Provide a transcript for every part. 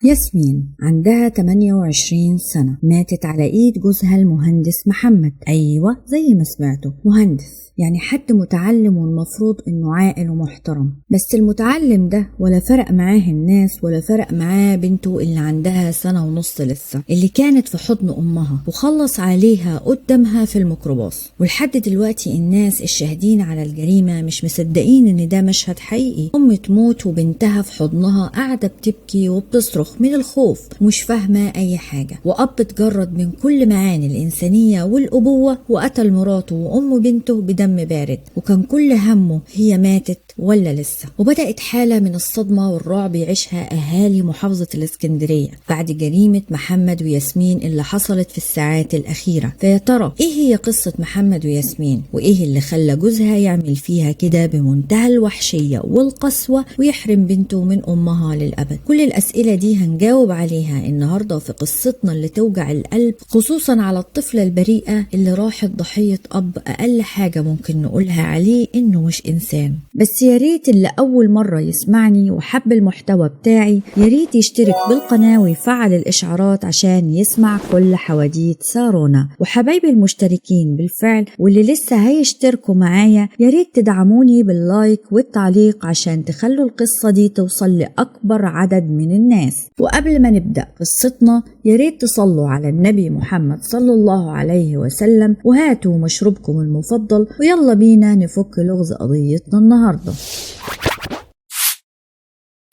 ياسمين عندها 28 سنة، ماتت على ايد جوزها المهندس محمد. ايوه زي ما سمعتوا، مهندس يعني حد متعلم والمفروض انه عاقل ومحترم. بس المتعلم ده ولا فرق معاه الناس ولا فرق معاه بنته اللي عندها 1.5 سنة لسه، اللي كانت في حضن امها وخلص عليها قدامها في الميكروباص. ولحد دلوقتي الناس الشاهدين على الجريمة مش مصدقين ان ده مشهد حقيقي. ام تموت وبنتها في حضنها قاعدة بتبكي وبتصرخ من الخوف ومش فاهمة اي حاجة، واب اتجرد من كل معاني الانسانية والابوة وقتل مراته وام بنته بدم بارد، وكان كل همه هي ماتت ولا لسه. وبدأت حالة من الصدمة والرعب يعيشها أهالي محافظة الإسكندرية بعد جريمة محمد وياسمين اللي حصلت في الساعات الأخيرة. فيا ترى إيه هي قصة محمد وياسمين، وإيه اللي خلى جوزها يعمل فيها كده بمنتهى الوحشية والقسوة ويحرم بنته من أمها للأبد؟ كل الأسئلة دي هنجاوب عليها النهاردة في قصتنا اللي توجع القلب، خصوصا على الطفلة البريئة اللي راحت ضحية أب أقل حاجة ممكن نقولها عليه إنه مش إنسان. بس يا ريت اللي أول مرة يسمعني وحب المحتوى بتاعي يا ريت يشترك بالقناة ويفعل الإشعارات عشان يسمع كل حواديت سارونا. وحبايبي المشتركين بالفعل واللي لسه هيشتركوا معايا يا ريت تدعموني باللايك والتعليق عشان تخلوا القصة دي توصل لأكبر عدد من الناس. وقبل ما نبدأ قصتنا يا ريت تصلوا على النبي محمد صلى الله عليه وسلم وهاتوا مشروبكم المفضل، ويلا بينا نفك لغز قضيتنا النهاردة.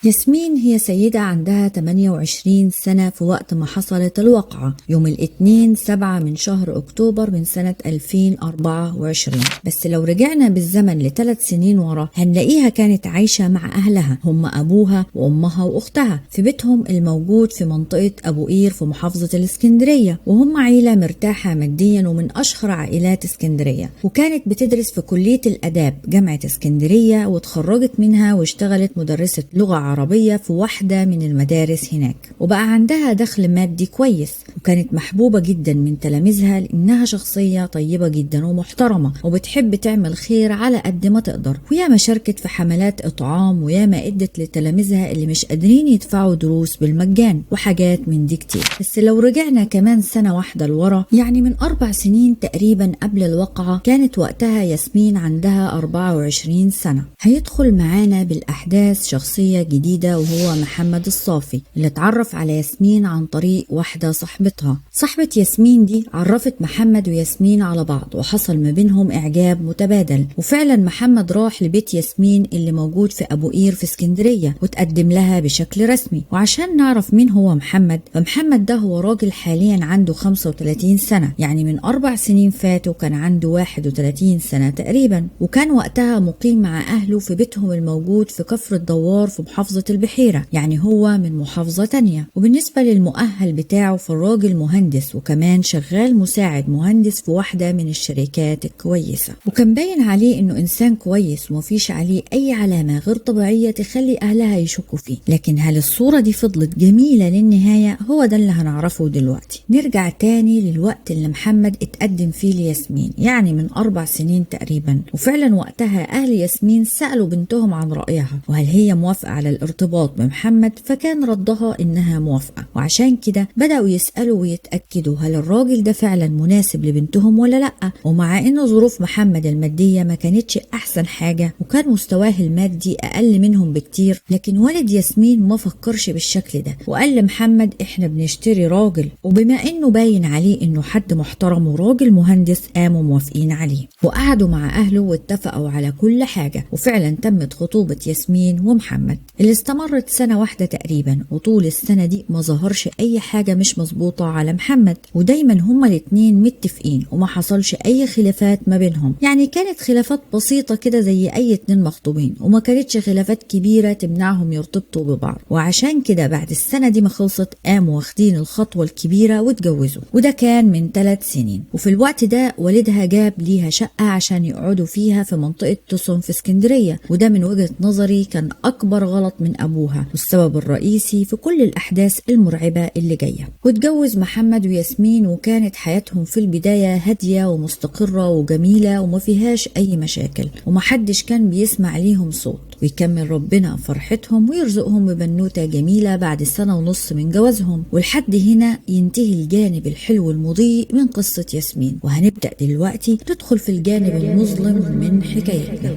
ياسمين هي سيدة عندها 28 سنة في وقت ما حصلت الوقعة يوم الاثنين 7 من شهر أكتوبر من سنة 2024. بس لو رجعنا بالزمن ل3 سنين ورا هنلاقيها كانت عايشة مع أهلها، هم أبوها وأمها وأختها في بيتهم الموجود في منطقة أبو قير في محافظة الإسكندرية، وهم عيلة مرتاحة ماديا ومن أشهر عائلات اسكندرية، وكانت بتدرس في كلية الآداب جامعة اسكندرية وتخرجت منها واشتغلت مدرسة لغة عربية في واحدة من المدارس هناك، وبقى عندها دخل مادي كويس، وكانت محبوبة جدا من تلاميذها لأنها شخصية طيبة جدا ومحترمة وبتحب تعمل خير على قد ما تقدر. وياما شاركت في حملات إطعام، وياما ادت لتلاميذها اللي مش قادرين يدفعوا دروس بالمجان وحاجات من دي كتير. بس لو رجعنا كمان سنة واحدة لورا، يعني من 4 سنين تقريبا قبل الوقعة، كانت وقتها ياسمين عندها 24 سنة. هيدخل معانا بالأحداث شخصية جديدة وهو محمد الصافي اللي اتعرف على ياسمين عن طريق واحدة صاحبتها. صاحبة ياسمين دي عرفت محمد وياسمين على بعض وحصل ما بينهم إعجاب متبادل، وفعلا محمد راح لبيت ياسمين اللي موجود في أبو قير في اسكندرية وتقدم لها بشكل رسمي. وعشان نعرف مين هو محمد، فمحمد ده هو راجل حاليا عنده 35 سنة، يعني من 4 سنين فاتوا كان عنده 31 سنة تقريبا، وكان وقتها مقيم مع أهله في بيتهم الموجود في كفر الدوار في محافظة البحيرة، يعني هو من محافظة تانية. وبالنسبة للمؤهل بتاعه فالراجل مهندس، وكمان شغال مساعد مهندس في واحدة من الشركات الكويسة، وكان باين عليه انه انسان كويس ومفيش عليه اي علامة غير طبيعية تخلي اهلها يشكوا فيه. لكن هل الصورة دي فضلت جميلة للنهاية؟ هو ده اللي هنعرفه دلوقتي. نرجع تاني للوقت اللي محمد اتقدم فيه لياسمين، يعني من 4 سنين تقريبا، وفعلا وقتها اهل ياسمين سألوا بنتهم عن رأيها وهل هي موافقة على الارتباط بمحمد، فكان ردها انها موافقة. وعشان كده بدأوا يسألوا ويتأكدوا هل الراجل ده فعلا مناسب لبنتهم ولا لأ. ومع ان ظروف محمد المادية ما كانتش احسن حاجة وكان مستواه المادي اقل منهم بكتير، لكن والد ياسمين ما فكرش بالشكل ده وقال لمحمد احنا بنشتري راجل، وبما انه باين عليه انه حد محترم وراجل مهندس قاموا موافقين عليه وقعدوا مع اهله واتفقوا على كل حاجة. وفعلا تمت خطوبة ياسمين ومحمد اللي استمرت 1 سنة تقريبا، وطول السنة دي ما ظهرش اي حاجة مش مظبوطة على محمد، ودايما هما الاتنين متفقين وما حصلش اي خلافات ما بينهم، يعني كانت خلافات بسيطة كده زي اي 2 مخطوبين، وما كانتش خلافات كبيرة تمنعهم يرتبطوا ببعض. وعشان كده بعد السنة دي ما خلصت قاموا واخدين الخطوة الكبيرة واتجوزوا، وده كان من 3 سنين. وفي الوقت ده والدها جاب ليها شقة عشان يقعدوا فيها في منطقة تصن في اسكندرية، وده من وجهة نظري كان اكبر غلط من أبوها والسبب الرئيسي في كل الأحداث المرعبة اللي جاية. واتجوز محمد وياسمين وكانت حياتهم في البداية هادية ومستقرة وجميلة وما فيهاش أي مشاكل ومحدش كان بيسمع ليهم صوت، ويكمل ربنا فرحتهم ويرزقهم ببنوتة جميلة بعد 1.5 من جوازهم. ولحد هنا ينتهي الجانب الحلو المضيء من قصة ياسمين، وهنبدأ دلوقتي ندخل في الجانب المظلم من حكايتنا.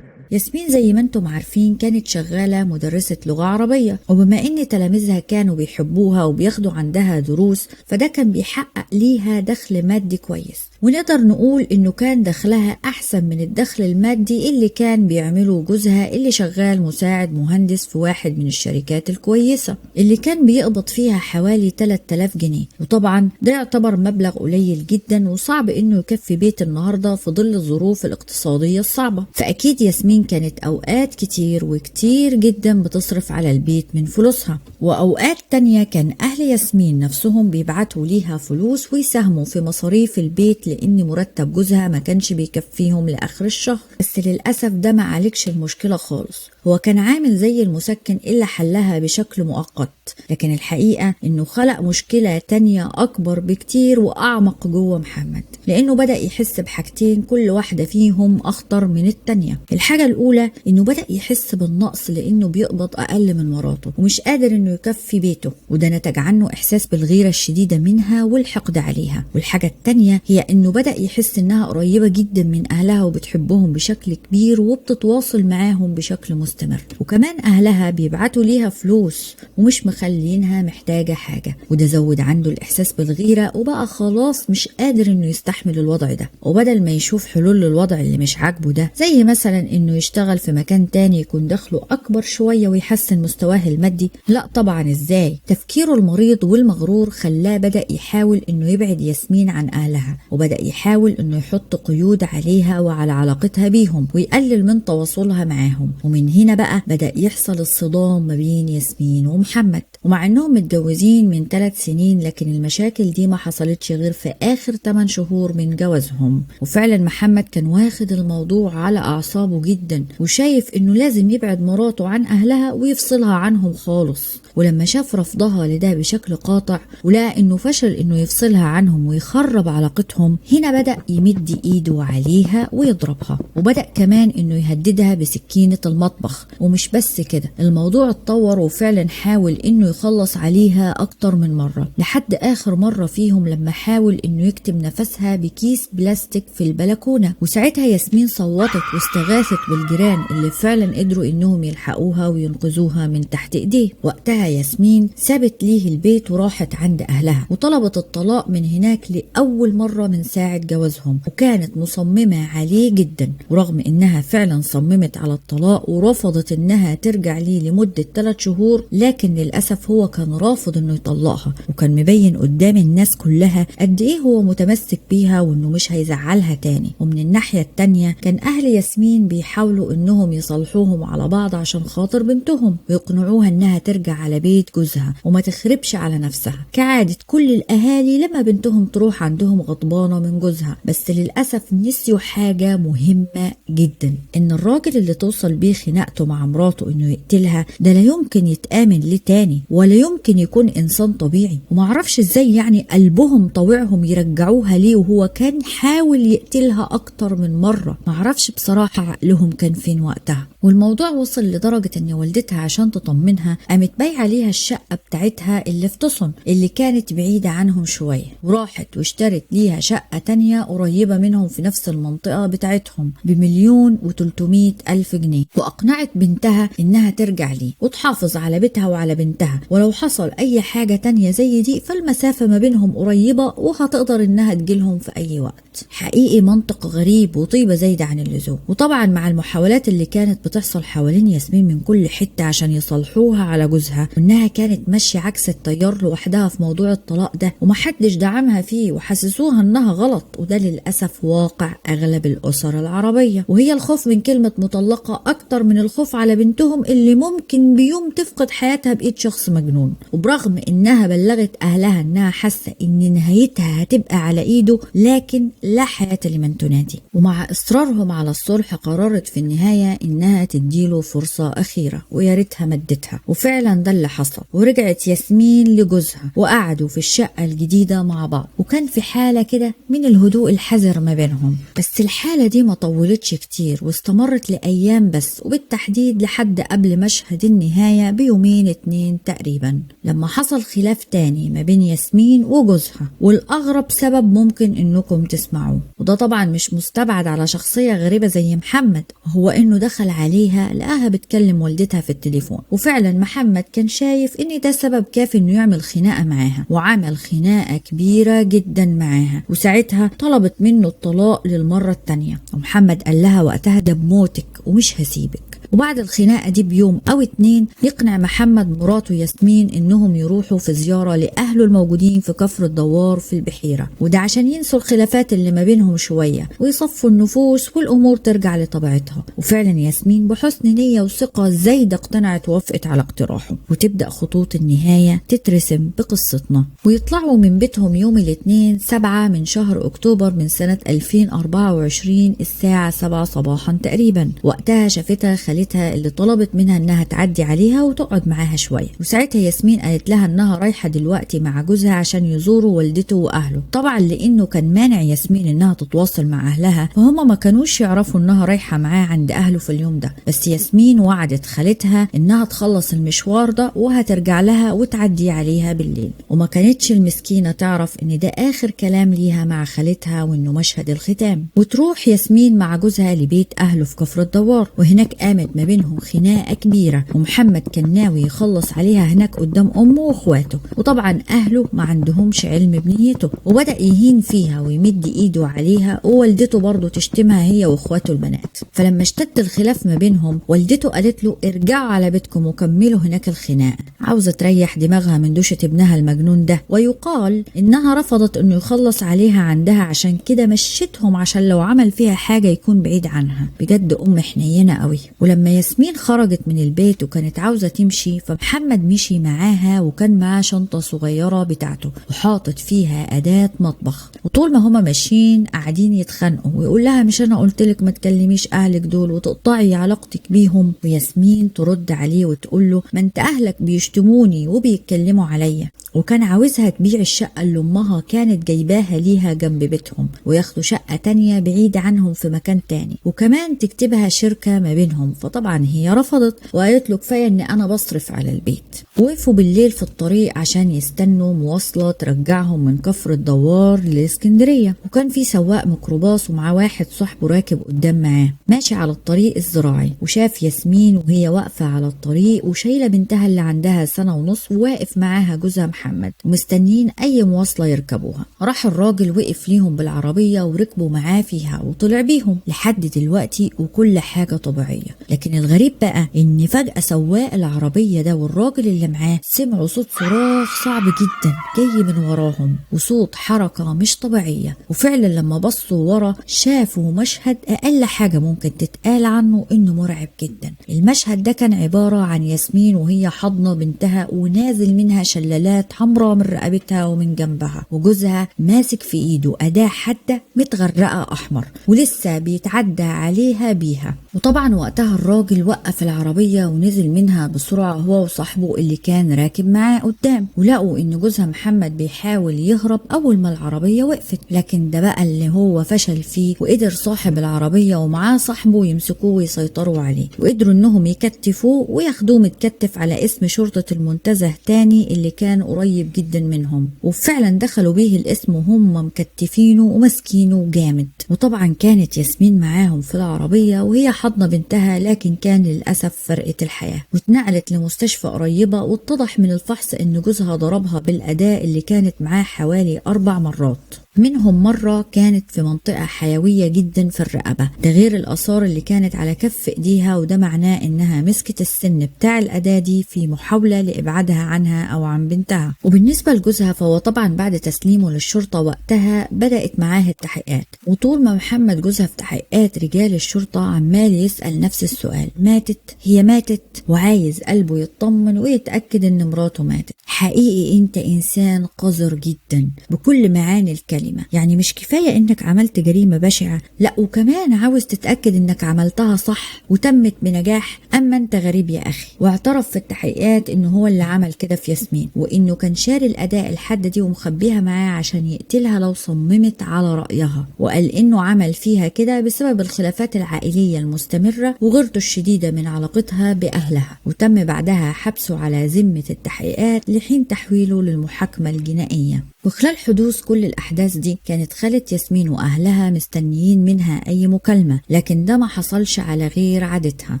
ياسمين زي ما انتم عارفين كانت شغالة مدرسة لغة عربية، وبما ان تلاميذها كانوا بيحبوها وبياخدوا عندها دروس فده كان بيحقق ليها دخل مادي كويس، ونقدر نقول انه كان دخلها احسن من الدخل المادي اللي كان بيعمله جوزها اللي شغال مساعد مهندس في واحد من الشركات الكويسة اللي كان بيقبض فيها حوالي 3000 جنيه. وطبعا ده يعتبر مبلغ قليل جدا وصعب انه يكفي بيت النهاردة في ظل الظروف الاقتصادية الصعبة. فاكيد ياسمين كانت اوقات كتير جدا بتصرف على البيت من فلوسها، واوقات تانية كان اهل ياسمين نفسهم بيبعتوا ليها فلوس ويساهموا في مصاريف البيت لان مرتب جوزها ما كانش بيكفيهم لاخر الشهر. بس للاسف ده ما عالجش المشكلة خالص، هو كان عامل زي المسكن اللي حلها بشكل مؤقت، لكن الحقيقة انه خلق مشكلة تانية اكبر بكتير واعمق جوه محمد، لانه بدأ يحس بحاجتين كل واحدة فيهم اخطر من التانية. الحاجة الاولى انه بدأ يحس بالنقص لانه بيقبض اقل من مراته ومش قادر انه يكفي بيته، وده نتج عنه احساس بالغيرة الشديدة منها والحقد عليها. والحاجة التانية هي انه بدأ يحس انها قريبة جدا من اهلها وبتحبهم بشكل كبير وبتتواصل معاهم بشكل مستمر، وكمان اهلها بيبعتوا ليها فلوس ومش مخلينها محتاجة حاجة، وده زود عنده الاحساس بالغيرة وبقى خلاص مش قادر انه يستحمل الوضع ده. وبدل ما يشوف حلول للوضع اللي مش عاجبه ده زي مثلا انه يشتغل في مكان تاني يكون دخله اكبر شوية ويحسن مستواه المادي، لا طبعا ازاي. تفكيره المريض والمغرور خلاه بدأ يحاول انه يبعد ياسمين عن اهلها، وبدأ يحاول انه يحط قيود عليها وعلى علاقتها بيهم ويقلل من تواصلها معاهم. ومن هنا بقى بدأ يحصل الصدام ما بين ياسمين ومحمد، ومع انهم متجوزين من 3 سنين لكن المشاكل دي ما حصلتش غير في اخر 8 شهور من جوازهم. وفعلا محمد كان واخد الموضوع على اعصابه جدا وشايف انه لازم يبعد مراته عن اهلها ويفصلها عنهم خالص. ولما شاف رفضها لده بشكل قاطع ولقى انه فشل انه يفصلها عنهم ويخرب علاقتهم، هنا بدأ يمد ايده عليها ويضربها، وبدأ كمان انه يهددها بسكينة المطبخ. ومش بس كده، الموضوع اتطور وفعلا حاول انه يخلص عليها اكتر من مرة، لحد اخر مرة فيهم لما حاول انه يكتم نفسها بكيس بلاستيك في البلكونة. وساعتها ياسمين صوتت واستغاثت بالجيران اللي فعلا قدروا انهم يلحقوها وينقذوها من تحت ايديه. وقتها ياسمين سابت ليه البيت وراحت عند اهلها وطلبت الطلاق من هناك لأول مرة من ساعة جوازهم، وكانت مصممة عليه جدا. ورغم انها فعلا صممت على الطلاق ورفضت انها ترجع ليه لمدة 3 شهور، لكن للأسف هو كان رافض انه يطلقها، وكان مبين قدام الناس كلها قد ايه هو متمسك بيها وانه مش هيزعلها تاني. ومن الناحية التانية كان اهل ياسمين بيحاولوا انهم يصالحوهم على بعض عشان خاطر بنتهم ويقنعوها انها ترجع على بيت جوزها وما تخربش على نفسها كعادة كل الاهالي لما بنتهم تروح عندهم غضبانة من جوزها. بس للأسف نسيوا حاجة مهمة جدا، ان الراجل اللي توصل بيه خناقته مع مراته انه يقتلها ده لا يمكن يتآمن ليه تاني ولا يمكن يكون انسان طبيعي. ومعرفش ازاي يعني قلبهم طوعهم يرجعوها ليه وهو كان حاول يقتلها اكتر من مرة. معرفش بصراحة عقلهم كان فين وقتها. والموضوع وصل لدرجة ان والدتها عشان تطمنها قامت بايعة ليها الشقة بتاعتها اللي في تصن اللي كانت بعيدة عنهم شوية، وراحت واشترت ليها شقة تانية قريبة منهم في نفس المنطقة بتاعتهم ب1,300,000 جنيه، واقنعت بنتها انها ترجع ليه وتحافظ على بيتها وعلى بنتها، ولو حصل اي حاجة تانية زي دي فالمسافة ما بينهم قريبة وهتقدر انها تجيلهم في اي وقت. حقيقي منطق غريب وطيبة زايدة عن اللزوم. وطبعا مع المحاولات اللي كانت بتحصل حوالين ياسمين من كل حتة عشان يصلحوها على جوزها، وانها كانت ماشية عكس التيار لوحدها في موضوع الطلاق ده ومحدش دعمها فيه وحسسوها انها غلط، وده للأسف واقع اغلب الاسر العربية. وهي الخوف من كلمة مطلقة اكتر من الخوف على بنتهم اللي ممكن بيوم تفقد حياتها بإيد شخص شخص مجنون. وبرغم انها بلغت اهلها انها حاسه ان نهايتها هتبقى على ايده، لكن لا حياه لمن تنادي. ومع اصرارهم على الصلح قررت في النهايه انها تديله فرصه اخيره، ويا ريتها مدتها. وفعلا ده اللي حصل، ورجعت ياسمين لجوزها وقعدوا في الشقه الجديده مع بعض، وكان في حاله كده من الهدوء الحذر ما بينهم. بس الحاله دي ما طولتش كتير واستمرت لايام بس، وبالتحديد لحد قبل مشهد النهايه بيومين 2 تقريبا، لما حصل خلاف تاني ما بين ياسمين وجوزها، والاغرب سبب ممكن انكم تسمعوه. وده طبعا مش مستبعد على شخصيه غريبه زي محمد، هو انه دخل عليها لقاها بتكلم والدتها في التليفون. وفعلا محمد كان شايف ان ده سبب كافي انه يعمل خناقه معاها، وعمل خناقه كبيره جدا معاها، وساعتها طلبت منه الطلاق للمره التانيه. ومحمد قال لها وقتها ده بموتك ومش هسيبك. وبعد الخناقه دي بيوم او 2 يقنع محمد مراته ياسمين انهم يروحوا في زياره لاهله الموجودين في كفر الدوار في البحيره، وده عشان ينسوا الخلافات اللي ما بينهم شويه ويصفوا النفوس والامور ترجع لطبيعتها. وفعلا ياسمين بحسن نيه وثقه زايده اقتنعت ووافقت على اقتراحه، وتبدا خطوط النهايه تترسم بقصتنا. ويطلعوا من بيتهم يوم الاثنين 7 من شهر اكتوبر من سنه 2024 الساعه 7 صباحا تقريبا. وقتها شافتها خالتها اللي طلبت منها انها تعدي عليها وتقعد معاها شويه، وساعتها ياسمين قالت لها انها رايحه دلوقتي مع جوزها عشان يزوروا والدته واهله. طبعا لانه كان مانع ياسمين انها تتواصل مع اهلها، فهم ما كانوش يعرفوا انها رايحه معاه عند اهله في اليوم ده. بس ياسمين وعدت خالتها انها تخلص المشوار ده وهترجع لها وتعدي عليها بالليل. وما كانتش المسكينه تعرف ان ده اخر كلام ليها مع خالتها وانه مشهد الختام. وتروح ياسمين مع جوزها لبيت اهله في كفر الدوار، وهناك قامت ما بينهم خناقه كبيره، ومحمد كان ناوي يخلص عليها هناك قدام امه واخواته. وطبعا اهله ما عندهمش علم بنيته، وبدا يهين فيها ويمد ايده عليها، ووالدته برضه تشتمها هي واخواته البنات. فلما اشتد الخلاف ما بينهم والدته قالت له ارجعوا على بيتكم وكملوا هناك الخناقه، عاوزه تريح دماغها من دوشه ابنها المجنون ده. ويقال انها رفضت انه يخلص عليها عندها، عشان كده مشيتهم عشان لو عمل فيها حاجه يكون بعيد عنها. بجد ام حنينه قوي. ولما ياسمين خرجت من البيت وكانت عاوزة تمشي، فمحمد مشي معاها وكان معاه شنطة صغيرة بتاعته وحاطط فيها أداة مطبخ. وطول ما هما ماشيين قاعدين يتخانقوا، ويقول لها مش أنا قلتلك ما تكلميش أهلك دول وتقطعي علاقتك بيهم؟ وياسمين ترد عليه وتقول له ما انت أهلك بيشتموني وبيتكلموا عليا. وكان عاوزها تبيع الشقة اللي أمها كانت جايباها ليها جنب بيتهم، وياخدوا شقة تانية بعيدة عنهم في مكان تاني، وكمان تكتبها شركة ما بينهم. فطبعا هي رفضت وقالت له كفاية ان انا بصرف على البيت. وقفوا بالليل في الطريق عشان يستنوا مواصلة ترجعهم من كفر الدوار لاسكندرية، وكان في سواق ميكروباص ومعاه واحد صاحبه راكب قدام معاه ماشي على الطريق الزراعي، وشاف ياسمين وهي واقفة على الطريق وشايلة بنتها اللي عندها 1.5 سنة، وواقف معاها جوزها محمد ومستنين اي مواصلة يركبوها. راح الراجل وقف ليهم بالعربية وركبوا معاه فيها وطلع بيهم لحد دلوقتي وكل حاجة طبيعية. لكن الغريب بقى ان فجأة سواق العربية ده والراجل اللي معاه سمعوا صوت صراخ صعب جدا جاي من وراهم، وصوت حركة مش طبيعية. وفعلا لما بصوا ورا شافوا مشهد اقل حاجة ممكن تتقال عنه انه مرعب جدا. المشهد ده كان عبارة عن ياسمين وهي حاضنة بنتها ونازل منها شلالات حمراء من رقبتها ومن جنبها، وجوزها ماسك في ايده أداة حادة متغرقة احمر ولسه بيتعدى عليها بيها. وطبعا وقتها الراجل وقف العربية ونزل منها بسرعة هو وصاحبه اللي كان راكب معاه قدام، ولقوا ان جوزها محمد بيحاول يهرب اول ما العربية وقفت. لكن ده بقى اللي هو فشل فيه، وقدر صاحب العربية ومعاه صاحبه يمسكوه ويسيطروا عليه، وقدروا انهم يكتفوه وياخدوه متكتف على اسم شرطة المنتزه تاني اللي كان قريب جدا منهم. وفعلا دخلوا بيه الاسم وهم مكتفينه ومسكينه جامد. وطبعا كانت ياسمين معاهم في العربية وهي حضنة بنتها، لكن كان للأسف فرقت الحياة واتنقلت لمستشفى قريبة. واتضح من الفحص ان جوزها ضربها بالأداة اللي كانت معاه حوالي 4 مرات. منهم مرة كانت في منطقة حيوية جدا في الرقبة، ده غير الآثار اللي كانت على كف إيديها، وده معناه إنها مسكت السن بتاع الأداة دي في محاولة لإبعادها عنها أو عن بنتها. وبالنسبة لجوزها فهو طبعا بعد تسليمه للشرطة وقتها بدأت معاه التحقيقات، وطول ما محمد جوزها في تحقيقات رجال الشرطة عمال يسأل نفس السؤال: ماتت؟ هي ماتت؟ وعايز قلبه يطمن ويتأكد إن مراته ماتت. حقيقي أنت إنسان قذر جدا بكل معاني الكلمة، يعني مش كفاية إنك عملت جريمة بشعة، لا وكمان عاوز تتأكد إنك عملتها صح وتمت بنجاح. أما أنت غريب يا أخي. واعترف في التحقيقات إنه هو اللي عمل كده في ياسمين، وإنه كان شاري الأداة الحادة دي ومخبيها معاه عشان يقتلها لو صممت على رأيها، وقال إنه عمل فيها كده بسبب الخلافات العائلية المستمرة وغيرته الشديدة من علاقتها بأهلها. وتم بعدها حبسه على ذمة التحقيقات لحين تحويله للمحاكمة الجنائية. وخلال حدوث كل الأحداث دي كانت خالة ياسمين وأهلها مستنيين منها أي مكالمة، لكن ده ما حصلش على غير عادتها،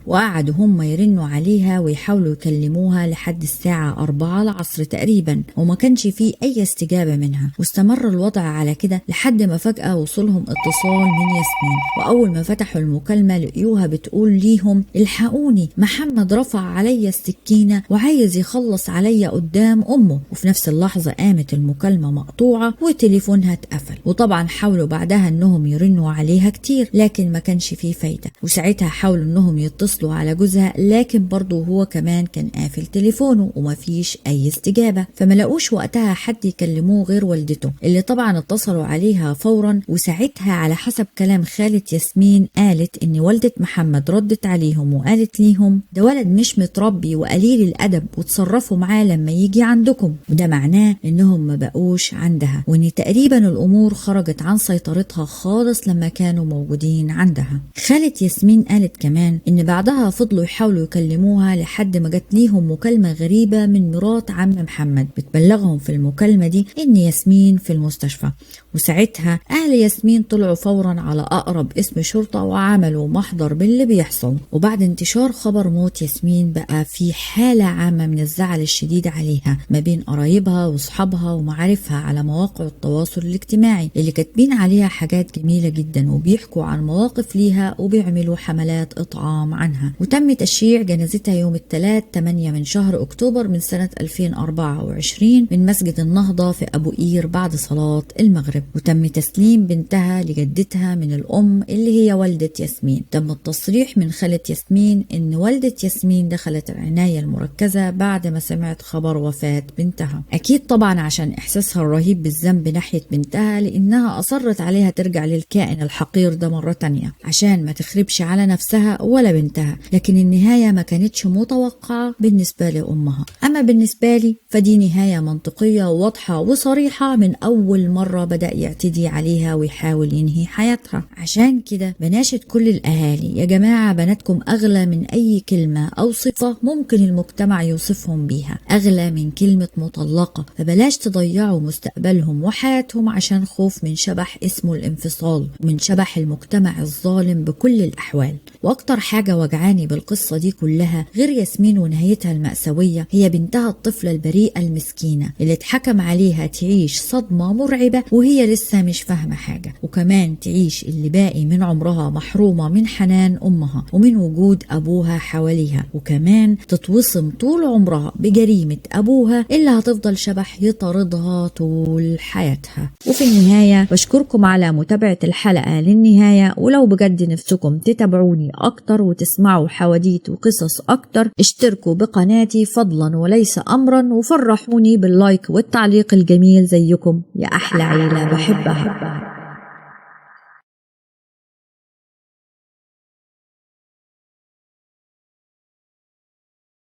وقعدوا هم يرنوا عليها ويحاولوا يكلموها لحد الساعة 4 العصر تقريبا، وما كانش فيه أي استجابة منها. واستمر الوضع على كده لحد ما فجأة وصلهم اتصال من ياسمين، وأول ما فتحوا المكالمة لقيوها بتقول ليهم: الحقوني، محمد رفع عليا السكينة وعايز يخلص عليا قدام أمه. وفي نفس اللحظة قامت المكالمة مقطوعة وتليفونها اتقفل. وطبعا حاولوا بعدها انهم يرنوا عليها كتير لكن ما كانش فيه فايدة، وساعتها حاولوا انهم يتصلوا على جوزها لكن برضه هو كمان كان قافل تليفونه وما فيش اي استجابة، فما لقوش وقتها حد يكلموه غير والدته اللي طبعا اتصلوا عليها فورا. وساعتها على حسب كلام خالة ياسمين قالت ان والدة محمد ردت عليهم وقالت ليهم: ده ولد مش متربي وقليل الادب وتصرفوا معاه لما يجي عندكم. وده معناه انهم ما بقوش عندها، وان تقريبا الامور خرجت عن سيطرتها خالص لما كانوا موجودين عندها. خالة ياسمين قالت كمان ان بعدها فضلوا يحاولوا يكلموها لحد ما جت ليهم مكالمة غريبة من مرات عم محمد بتبلغهم في المكالمة دي ان ياسمين في المستشفى. وساعتها اهل ياسمين طلعوا فورا على اقرب اسم شرطة وعملوا محضر باللي بيحصل. وبعد انتشار خبر موت ياسمين بقى في حالة عامة من الزعل الشديد عليها ما بين قرايبها واصحابها ومعارفها على مواقع التواصل الاجتماعي اللي كاتبين عليها حاجات جميلة جدا وبيحكوا عن مواقف ليها وبيعملوا حملات إطعام عنها. وتم تشييع جنازتها يوم الثلاث 8 من شهر أكتوبر من سنة 2024 من مسجد النهضة في أبو قير بعد صلاة المغرب. وتم تسليم بنتها لجدتها من الأم اللي هي والدة ياسمين. تم التصريح من خالة ياسمين إن والدة ياسمين دخلت العناية المركزة بعد ما سمعت خبر وفاة بنتها، أكيد طبعا عشان إحساسها الرهيب بالذنب ناحية بنتها لأنها أصرت عليها ترجع للكائن الحقير ده مرة تانية عشان ما تخربش على نفسها ولا بنتها. لكن النهاية ما كانتش متوقعة بالنسبة لأمها. أما بالنسبة لي فدي نهاية منطقية واضحة وصريحة من أول مرة بدأ يعتدي عليها ويحاول ينهي حياتها. عشان كده بناشد كل الأهالي: يا جماعة بناتكم أغلى من أي كلمة أو صفة ممكن المجتمع يوصفهم بيها، أغلى من كلمة مطلقة، فبلاش تضيعوا مستقبلهم وحياتهم عشان خوف من شبح اسمه الانفصال ومن شبح المجتمع الظالم بكل الأحوال. وأكتر حاجة وجعاني بالقصة دي كلها غير ياسمين ونهايتها المأساوية هي بنتها الطفلة البريئة المسكينة اللي اتحكم عليها تعيش صدمة مرعبة وهي لسه مش فاهمة حاجة، وكمان تعيش اللي باقي من عمرها محرومة من حنان أمها ومن وجود أبوها حواليها، وكمان تتوصم طول عمرها بجريمة أبوها اللي هتفضل شبح يطاردها طول حياتها. وفي النهاية بشكركم على متابعة الحلقة للنهاية، ولو بجد نفسكم تتابعوني أكتر وتسمعوا حواديت وقصص أكتر اشتركوا بقناتي فضلا وليس أمرا، وفرحوني باللايك والتعليق الجميل زيكم يا أحلى عيلة بحبها.